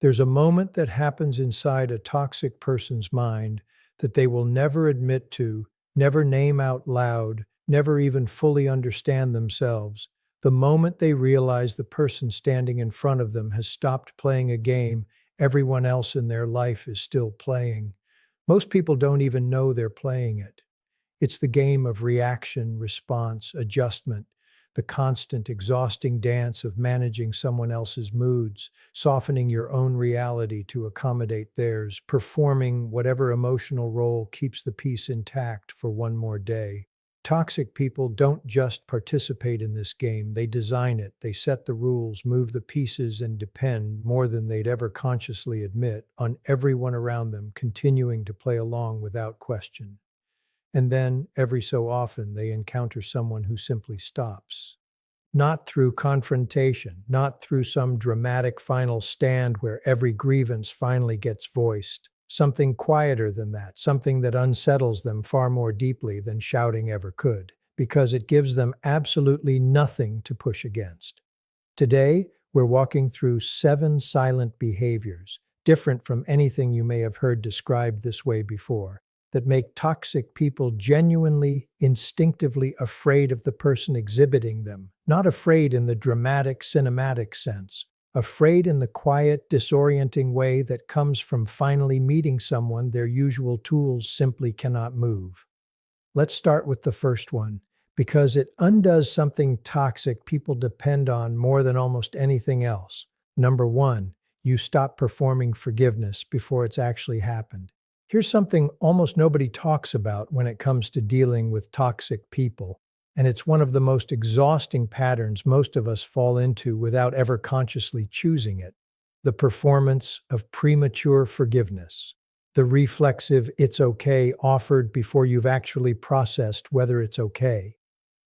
There's a moment that happens inside a toxic person's mind that they will never admit to, never name out loud, never even fully understand themselves. The moment they realize the person standing in front of them has stopped playing a game everyone else in their life is still playing. Most people don't even know they're playing it. It's the game of reaction, response, adjustment, the constant, exhausting dance of managing someone else's moods, softening your own reality to accommodate theirs, performing whatever emotional role keeps the peace intact for one more day. Toxic people don't just participate in this game, they design it, they set the rules, move the pieces, and depend, more than they'd ever consciously admit, on everyone around them continuing to play along without question. And then, every so often, they encounter someone who simply stops. Not through confrontation, not through some dramatic final stand where every grievance finally gets voiced. Something quieter than that, something that unsettles them far more deeply than shouting ever could, because it gives them absolutely nothing to push against. Today, we're walking through 7 silent behaviors, different from anything you may have heard described this way before, that make toxic people genuinely, instinctively afraid of the person exhibiting them. Not afraid in the dramatic, cinematic sense. Afraid in the quiet, disorienting way that comes from finally meeting someone their usual tools simply cannot move. Let's start with the first one, because it undoes something toxic people depend on more than almost anything else. Number 1, you stop performing forgiveness before it's actually happened. Here's something almost nobody talks about when it comes to dealing with toxic people, and it's one of the most exhausting patterns most of us fall into without ever consciously choosing it: the performance of premature forgiveness. The reflexive "it's okay" offered before you've actually processed whether it's okay.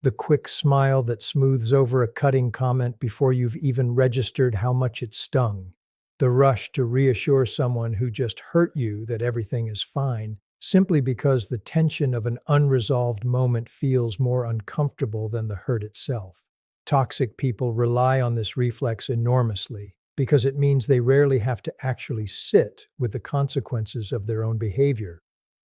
The quick smile that smooths over a cutting comment before you've even registered how much it stung. The rush to reassure someone who just hurt you that everything is fine, simply because the tension of an unresolved moment feels more uncomfortable than the hurt itself. Toxic people rely on this reflex enormously, because it means they rarely have to actually sit with the consequences of their own behavior.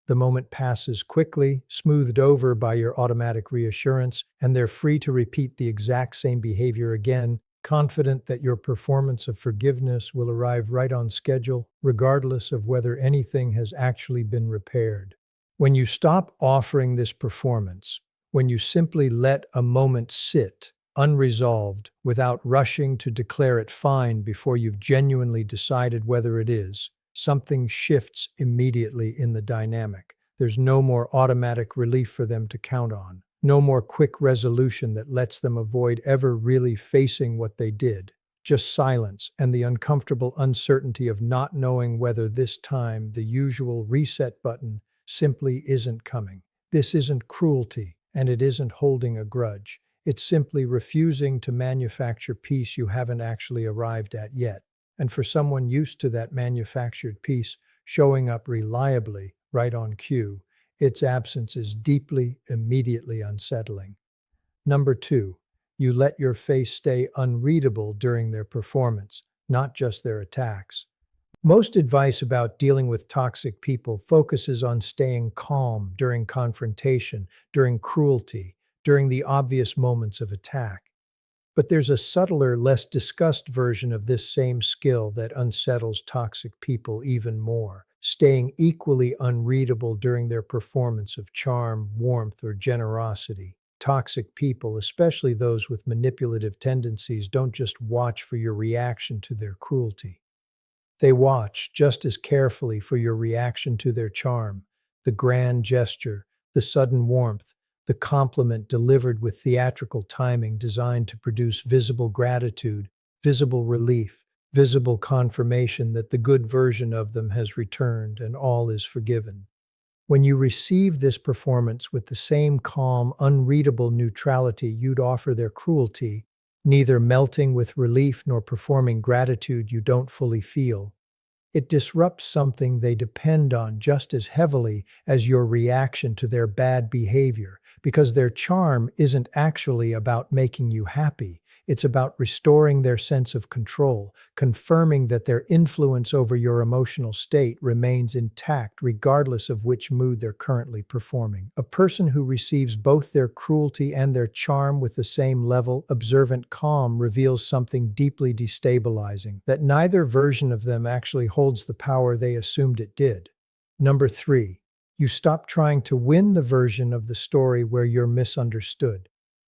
The moment passes quickly, smoothed over by your automatic reassurance, and they're free to repeat the exact same behavior again, confident that your performance of forgiveness will arrive right on schedule, regardless of whether anything has actually been repaired. When you stop offering this performance, when you simply let a moment sit, unresolved, without rushing to declare it fine before you've genuinely decided whether it is, something shifts immediately in the dynamic. There's no more automatic relief for them to count on. No more quick resolution that lets them avoid ever really facing what they did. Just silence and the uncomfortable uncertainty of not knowing whether this time the usual reset button simply isn't coming. This isn't cruelty, and it isn't holding a grudge. It's simply refusing to manufacture peace you haven't actually arrived at yet. And for someone used to that manufactured peace showing up reliably, right on cue, its absence is deeply, immediately unsettling. Number 2, you let your face stay unreadable during their performance, not just their attacks. Most advice about dealing with toxic people focuses on staying calm during confrontation, during cruelty, during the obvious moments of attack. But there's a subtler, less discussed version of this same skill that unsettles toxic people even more: staying equally unreadable during their performance of charm, warmth, or generosity. Toxic people, especially those with manipulative tendencies, don't just watch for your reaction to their cruelty. They watch just as carefully for your reaction to their charm, the grand gesture, the sudden warmth, the compliment delivered with theatrical timing designed to produce visible gratitude, visible relief, visible confirmation that the good version of them has returned and all is forgiven. When you receive this performance with the same calm, unreadable neutrality you'd offer their cruelty, neither melting with relief nor performing gratitude you don't fully feel, it disrupts something they depend on just as heavily as your reaction to their bad behavior, because their charm isn't actually about making you happy. It's about restoring their sense of control, confirming that their influence over your emotional state remains intact regardless of which mood they're currently performing. A person who receives both their cruelty and their charm with the same level, observant calm, reveals something deeply destabilizing, that neither version of them actually holds the power they assumed it did. Number 3. You stop trying to win the version of the story where you're misunderstood.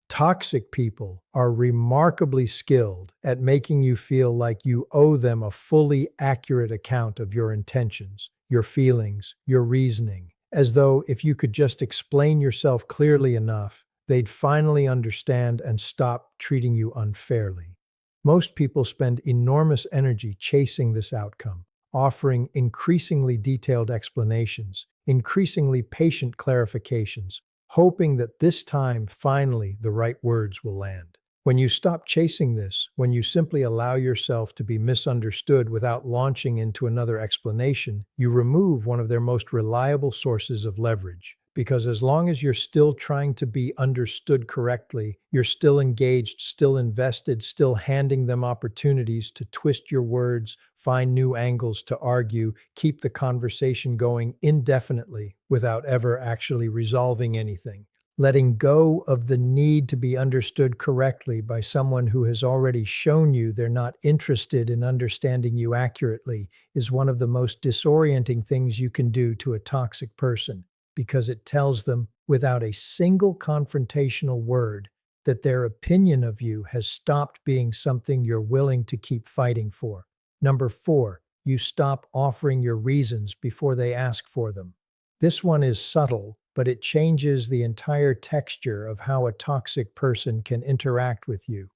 Toxic people are remarkably skilled at making you feel like you owe them a fully accurate account of your intentions, your feelings, your reasoning, as though if you could just explain yourself clearly enough, they'd finally understand and stop treating you unfairly. Most people spend enormous energy chasing this outcome, offering increasingly detailed explanations, increasingly patient clarifications, hoping that this time, finally, the right words will land. When you stop chasing this, when you simply allow yourself to be misunderstood without launching into another explanation, you remove one of their most reliable sources of leverage. Because as long as you're still trying to be understood correctly, you're still engaged, still invested, still handing them opportunities to twist your words, find new angles to argue, keep the conversation going indefinitely without ever actually resolving anything. Letting go of the need to be understood correctly by someone who has already shown you they're not interested in understanding you accurately is one of the most disorienting things you can do to a toxic person, because it tells them, without a single confrontational word, that their opinion of you has stopped being something you're willing to keep fighting for. Number 4, you stop offering your reasons before they ask for them. This one is subtle, but it changes the entire texture of how a toxic person can interact with you.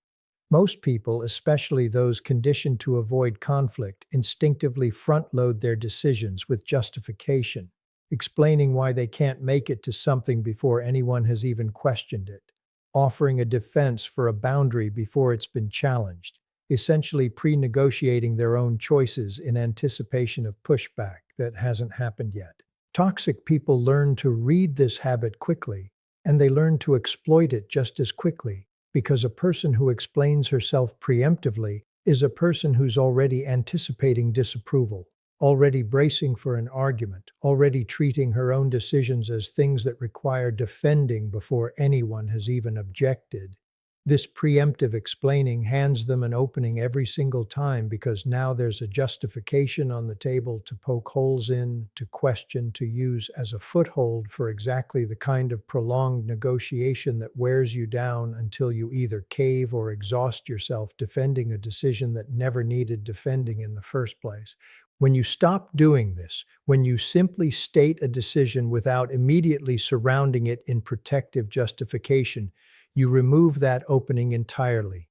Most people, especially those conditioned to avoid conflict, instinctively front-load their decisions with justification, explaining why they can't make it to something before anyone has even questioned it, offering a defense for a boundary before it's been challenged, essentially pre-negotiating their own choices in anticipation of pushback that hasn't happened yet. Toxic people learn to read this habit quickly, and they learn to exploit it just as quickly, because a person who explains herself preemptively is a person who's already anticipating disapproval, already bracing for an argument, already treating her own decisions as things that require defending before anyone has even objected. This preemptive explaining hands them an opening every single time, because now there's a justification on the table to poke holes in, to question, to use as a foothold for exactly the kind of prolonged negotiation that wears you down until you either cave or exhaust yourself defending a decision that never needed defending in the first place. When you stop doing this, when you simply state a decision without immediately surrounding it in protective justification, you remove that opening entirely.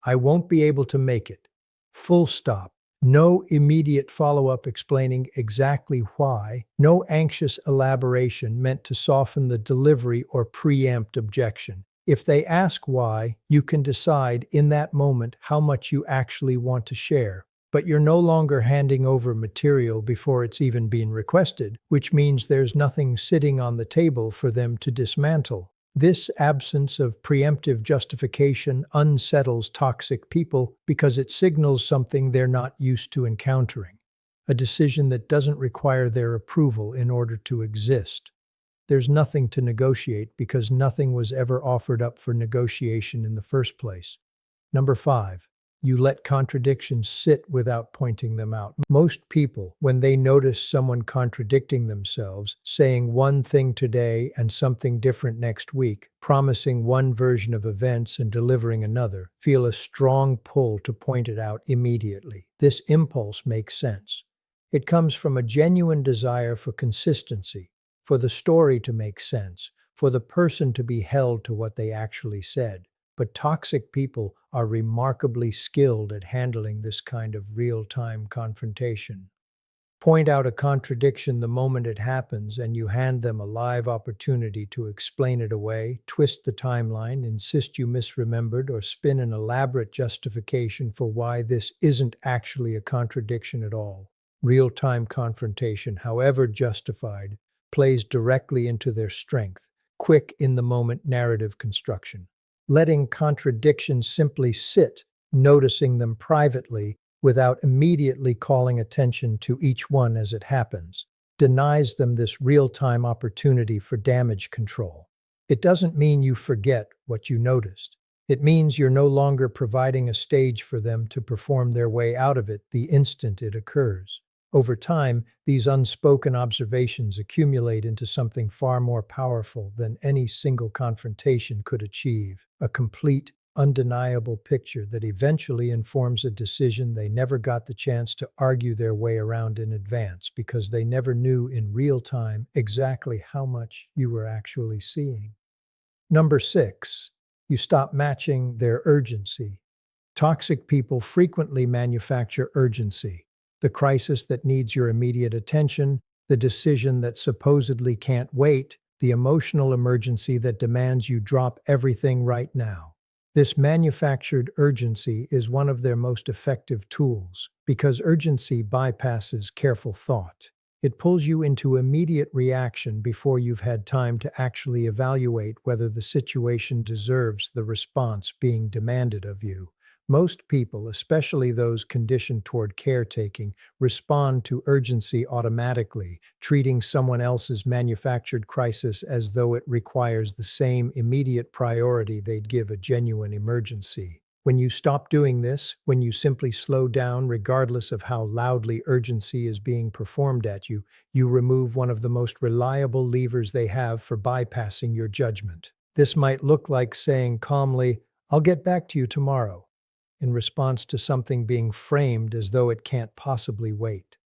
I won't be able to make it. Full stop. No immediate follow-up explaining exactly why. No anxious elaboration meant to soften the delivery or preempt objection. If they ask why, you can decide in that moment how much you actually want to share. But you're no longer handing over material before it's even been requested, which means there's nothing sitting on the table for them to dismantle. This absence of preemptive justification unsettles toxic people because it signals something they're not used to encountering, a decision that doesn't require their approval in order to exist. There's nothing to negotiate because nothing was ever offered up for negotiation in the first place. Number 5. You let contradictions sit without pointing them out. Most people, when they notice someone contradicting themselves, saying one thing today and something different next week, promising one version of events and delivering another, feel a strong pull to point it out immediately. This impulse makes sense. It comes from a genuine desire for consistency, for the story to make sense, for the person to be held to what they actually said. But toxic people are remarkably skilled at handling this kind of real-time confrontation. Point out a contradiction the moment it happens, and you hand them a live opportunity to explain it away, twist the timeline, insist you misremembered, or spin an elaborate justification for why this isn't actually a contradiction at all. Real-time confrontation, however justified, plays directly into their strength, quick in-the-moment narrative construction. letting contradictions simply sit, noticing them privately without immediately calling attention to each one as it happens, denies them this real-time opportunity for damage control. It doesn't mean you forget what you noticed. It means you're no longer providing a stage for them to perform their way out of it the instant it occurs. Over time, these unspoken observations accumulate into something far more powerful than any single confrontation could achieve, a complete, undeniable picture that eventually informs a decision they never got the chance to argue their way around in advance because they never knew in real time exactly how much you were actually seeing. Number 6, you stop matching their urgency. Toxic people frequently manufacture urgency, the crisis that needs your immediate attention, the decision that supposedly can't wait, the emotional emergency that demands you drop everything right now. This manufactured urgency is one of their most effective tools because urgency bypasses careful thought. It pulls you into immediate reaction before you've had time to actually evaluate whether the situation deserves the response being demanded of you. Most people, especially those conditioned toward caretaking, respond to urgency automatically, treating someone else's manufactured crisis as though it requires the same immediate priority they'd give a genuine emergency. When you stop doing this, when you simply slow down regardless of how loudly urgency is being performed at you, you remove one of the most reliable levers they have for bypassing your judgment. This might look like saying calmly, "I'll get back to you tomorrow," in response to something being framed as though it can't possibly wait.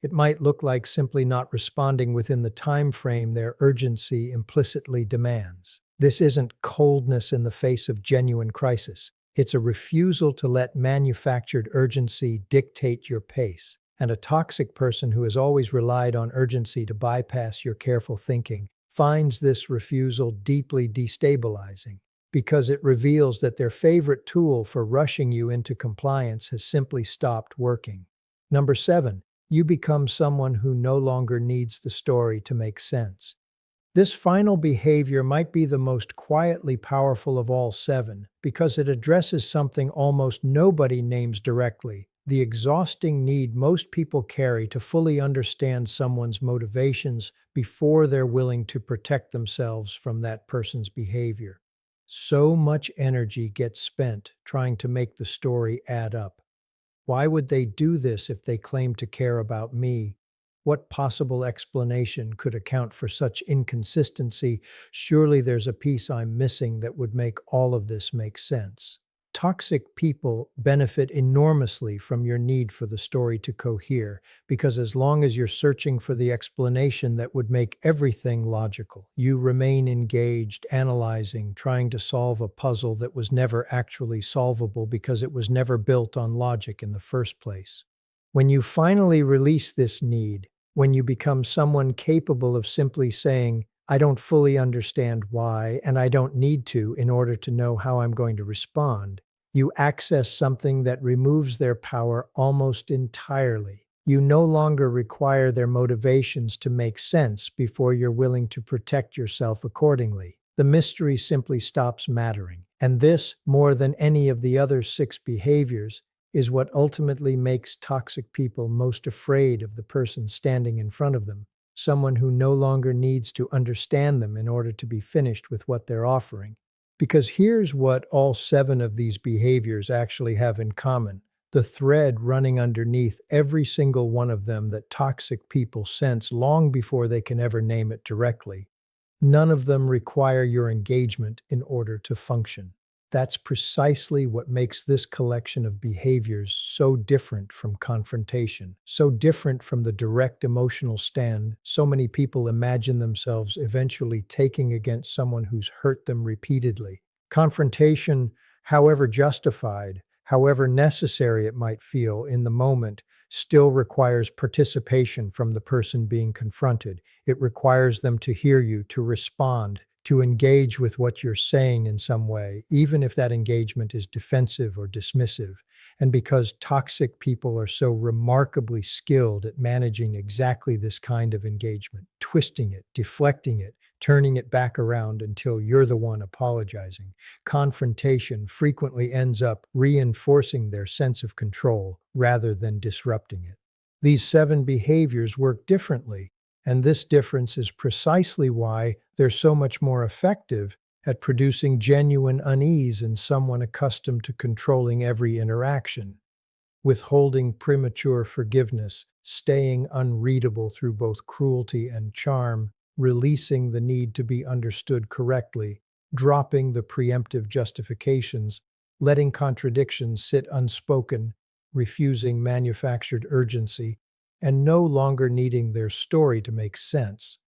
It might look like simply not responding within the time frame their urgency implicitly demands. This isn't coldness in the face of genuine crisis. It's a refusal to let manufactured urgency dictate your pace. And a toxic person who has always relied on urgency to bypass your careful thinking finds this refusal deeply destabilizing, because it reveals that their favorite tool for rushing you into compliance has simply stopped working. Number 7, you become someone who no longer needs the story to make sense. This final behavior might be the most quietly powerful of all 7 because it addresses something almost nobody names directly: the exhausting need most people carry to fully understand someone's motivations before they're willing to protect themselves from that person's behavior. So much energy gets spent trying to make the story add up. Why would they do this if they claim to care about me? What possible explanation could account for such inconsistency? Surely there's a piece I'm missing that would make all of this make sense. Toxic people benefit enormously from your need for the story to cohere, because as long as you're searching for the explanation that would make everything logical, you remain engaged, analyzing, trying to solve a puzzle that was never actually solvable because it was never built on logic in the first place. When you finally release this need, when you become someone capable of simply saying, "I don't fully understand why, and I don't need to in order to know how I'm going to respond," you access something that removes their power almost entirely. You no longer require their motivations to make sense before you're willing to protect yourself accordingly. The mystery simply stops mattering. And this, more than any of the other 6 behaviors, is what ultimately makes toxic people most afraid of the person standing in front of them, someone who no longer needs to understand them in order to be finished with what they're offering. Because here's what all 7 of these behaviors actually have in common: the thread running underneath every single one of them that toxic people sense long before they can ever name it directly. None of them require your engagement in order to function. That's precisely what makes this collection of behaviors so different from confrontation, so different from the direct emotional stand so many people imagine themselves eventually taking against someone who's hurt them repeatedly. Confrontation, however justified, however necessary it might feel in the moment, still requires participation from the person being confronted. It requires them to hear you, to respond, to engage with what you're saying in some way, even if that engagement is defensive or dismissive. And because toxic people are so remarkably skilled at managing exactly this kind of engagement, twisting it, deflecting it, turning it back around until you're the one apologizing, confrontation frequently ends up reinforcing their sense of control rather than disrupting it. These 7 behaviors work differently, and this difference is precisely why they're so much more effective at producing genuine unease in someone accustomed to controlling every interaction. Withholding premature forgiveness, staying unreadable through both cruelty and charm, releasing the need to be understood correctly, dropping the preemptive justifications, letting contradictions sit unspoken, refusing manufactured urgency, and no longer needing their story to make sense.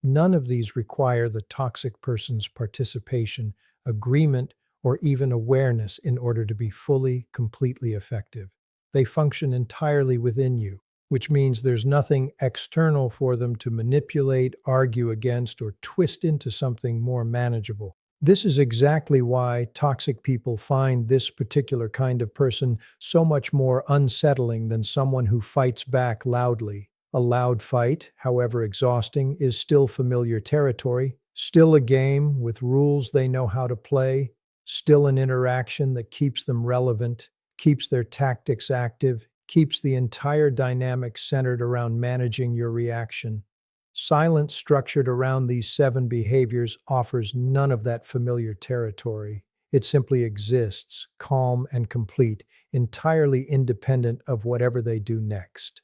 None of these require the toxic person's participation, agreement, or even awareness in order to be fully, completely effective. They function entirely within you, which means there's nothing external for them to manipulate, argue against, or twist into something more manageable. This is exactly why toxic people find this particular kind of person so much more unsettling than someone who fights back loudly. A loud fight, however exhausting, is still familiar territory, still a game with rules they know how to play, still an interaction that keeps them relevant, keeps their tactics active, keeps the entire dynamic centered around managing your reaction. Silence structured around these 7 behaviors offers none of that familiar territory. It simply exists, calm and complete, entirely independent of whatever they do next.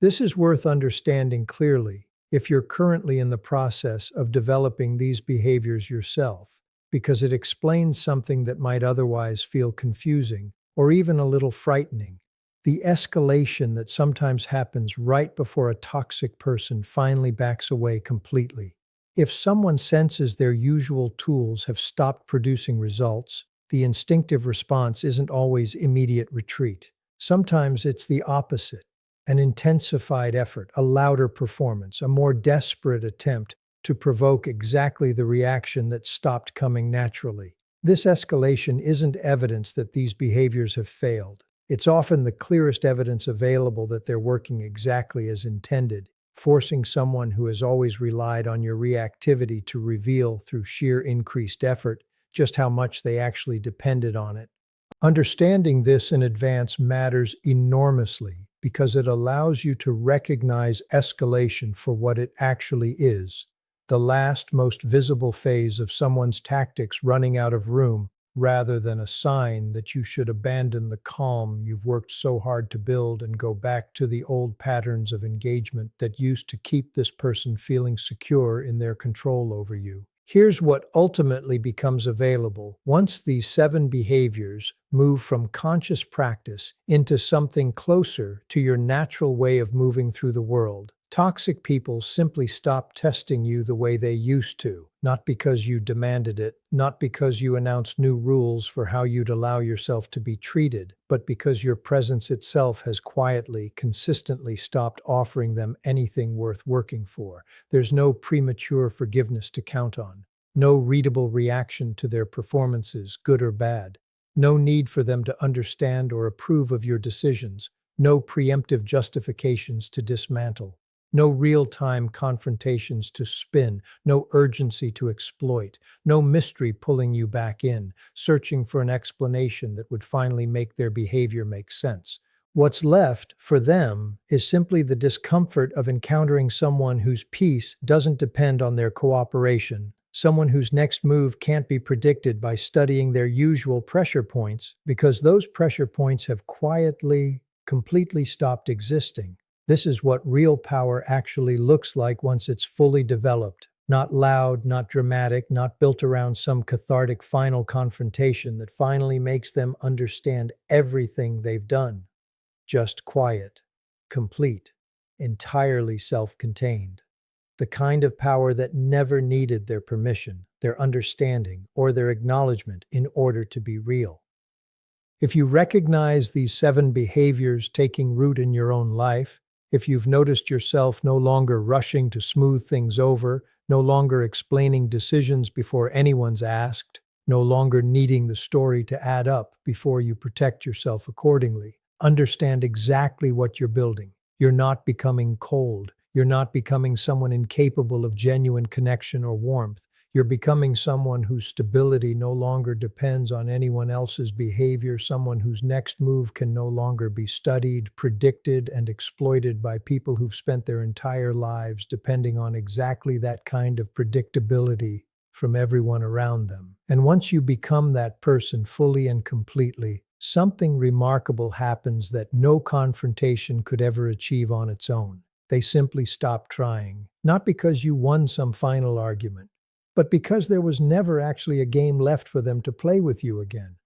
This is worth understanding clearly if you're currently in the process of developing these behaviors yourself, because it explains something that might otherwise feel confusing or even a little frightening. The escalation that sometimes happens right before a toxic person finally backs away completely. If someone senses their usual tools have stopped producing results, the instinctive response isn't always immediate retreat. Sometimes it's the opposite, an intensified effort, a louder performance, a more desperate attempt to provoke exactly the reaction that stopped coming naturally. This escalation isn't evidence that these behaviors have failed. It's often the clearest evidence available that they're working exactly as intended, forcing someone who has always relied on your reactivity to reveal through sheer increased effort just how much they actually depended on it. Understanding this in advance matters enormously because it allows you to recognize escalation for what it actually is, the last, most visible phase of someone's tactics running out of room, rather than a sign that you should abandon the calm you've worked so hard to build and go back to the old patterns of engagement that used to keep this person feeling secure in their control over you. Here's what ultimately becomes available once these 7 behaviors move from conscious practice into something closer to your natural way of moving through the world. Toxic people simply stop testing you the way they used to, not because you demanded it, not because you announced new rules for how you'd allow yourself to be treated, but because your presence itself has quietly, consistently stopped offering them anything worth working for. There's no premature forgiveness to count on, no readable reaction to their performances, good or bad, no need for them to understand or approve of your decisions, no preemptive justifications to dismantle. No real-time confrontations to spin, no urgency to exploit, no mystery pulling you back in, searching for an explanation that would finally make their behavior make sense. What's left for them is simply the discomfort of encountering someone whose peace doesn't depend on their cooperation, someone whose next move can't be predicted by studying their usual pressure points, because those pressure points have quietly, completely stopped existing. This is what real power actually looks like once it's fully developed. Not loud, not dramatic, not built around some cathartic final confrontation that finally makes them understand everything they've done. Just quiet, complete, entirely self-contained. The kind of power that never needed their permission, their understanding, or their acknowledgement in order to be real. If you recognize these 7 behaviors taking root in your own life, if you've noticed yourself no longer rushing to smooth things over, no longer explaining decisions before anyone's asked, no longer needing the story to add up before you protect yourself accordingly. Understand exactly what you're building. You're not becoming cold. You're not becoming someone incapable of genuine connection or warmth. You're becoming someone whose stability no longer depends on anyone else's behavior, someone whose next move can no longer be studied, predicted, and exploited by people who've spent their entire lives depending on exactly that kind of predictability from everyone around them. And once you become that person fully and completely, something remarkable happens that no confrontation could ever achieve on its own. They simply stop trying, not because you won some final argument, but because there was never actually a game left for them to play with you again.